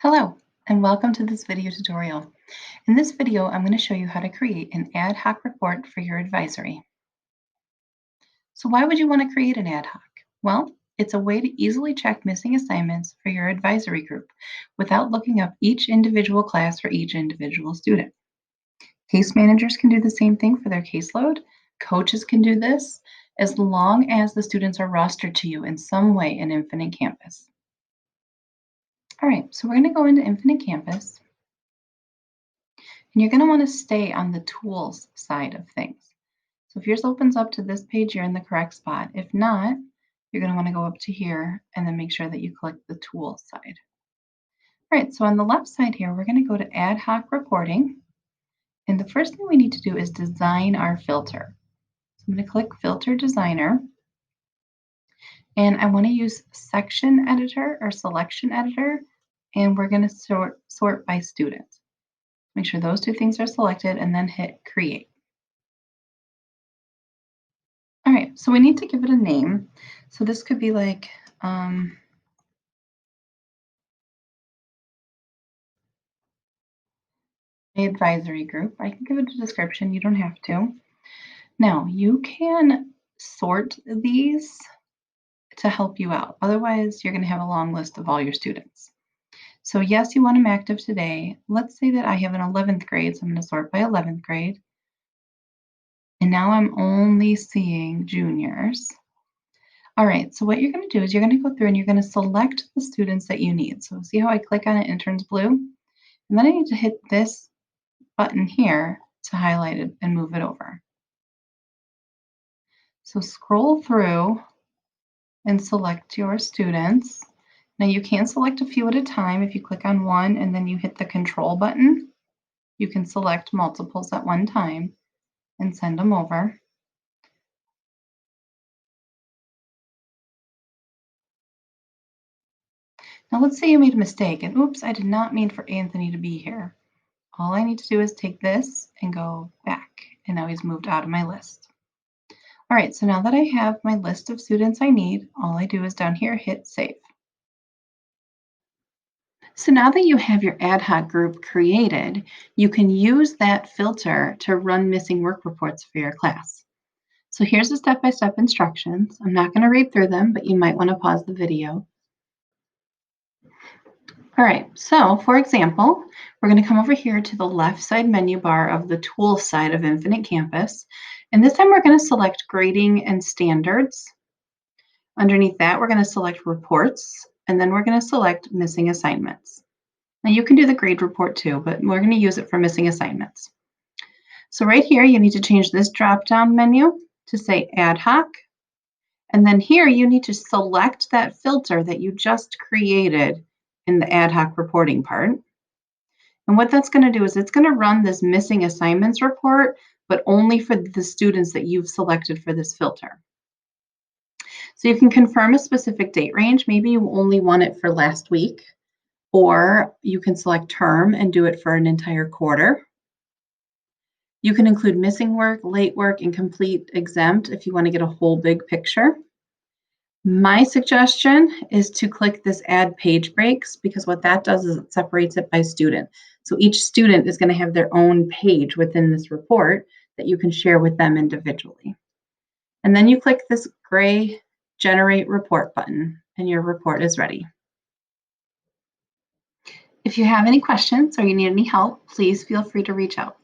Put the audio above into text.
Hello, and welcome to this video tutorial. In this video, I'm going to show you how to create an ad hoc report for your advisory. So why would you want to create an ad hoc? Well, it's a way to easily check missing assignments for your advisory group without looking up each individual class for each individual student. Case managers can do the same thing for their caseload. Coaches can do this as long as the students are rostered to you in some way in Infinite Campus. All right, so we're going to go into Infinite Campus. And you're going to want to stay on the tools side of things. So if yours opens up to this page, you're in the correct spot. If not, you're going to want to go up to here and then make sure that you click the tools side. All right, so on the left side here, we're going to go to Ad Hoc Reporting. And the first thing we need to do is design our filter. So I'm going to click Filter Designer. And I want to use Section Editor or Selection Editor. And we're going to sort by student. Make sure those two things are selected and then hit Create. All right, so we need to give it a name. So this could be like advisory group. I can give it a description. You don't have to. Now, you can sort these to help you out. Otherwise, you're going to have a long list of all your students. So yes, you want them active today. Let's say that I have an 11th grade, so I'm going to sort by 11th grade. And now I'm only seeing juniors. All right, so what you're going to do is you're going to go through and you're going to select the students that you need. So see how I click on it and it turns blue? And then I need to hit this button here to highlight it and move it over. So scroll through and select your students. Now you can select a few at a time. If you click on one and then you hit the control button, you can select multiples at one time and send them over. Now let's say you made a mistake and oops, I did not mean for Anthony to be here. All I need to do is take this and go back, and now he's moved out of my list. All right, so now that I have my list of students I need, all I do is down here hit Save. So now that you have your ad hoc group created, you can use that filter to run missing work reports for your class. So here's the step-by-step instructions. I'm not going to read through them, but you might want to pause the video. All right, so for example, we're going to come over here to the left side menu bar of the Tools side of Infinite Campus. And this time we're going to select Grading and Standards. Underneath that, we're going to select Reports, and then we're going to select Missing Assignments. Now you can do the grade report too, but we're going to use it for missing assignments. So right here, you need to change this drop-down menu to say Ad Hoc. And then here, you need to select that filter that you just created in the ad hoc reporting part. And what that's going to do is it's going to run this missing assignments report, but only for the students that you've selected for this filter. So you can confirm a specific date range. Maybe you only want it for last week, or you can select term and do it for an entire quarter. You can include missing work, late work, incomplete, exempt if you want to get a whole big picture. My suggestion is to click this Add Page Breaks, because what that does is it separates it by student. So each student is going to have their own page within this report that you can share with them individually. And then you click this gray Generate Report button, and your report is ready. If you have any questions or you need any help, please feel free to reach out.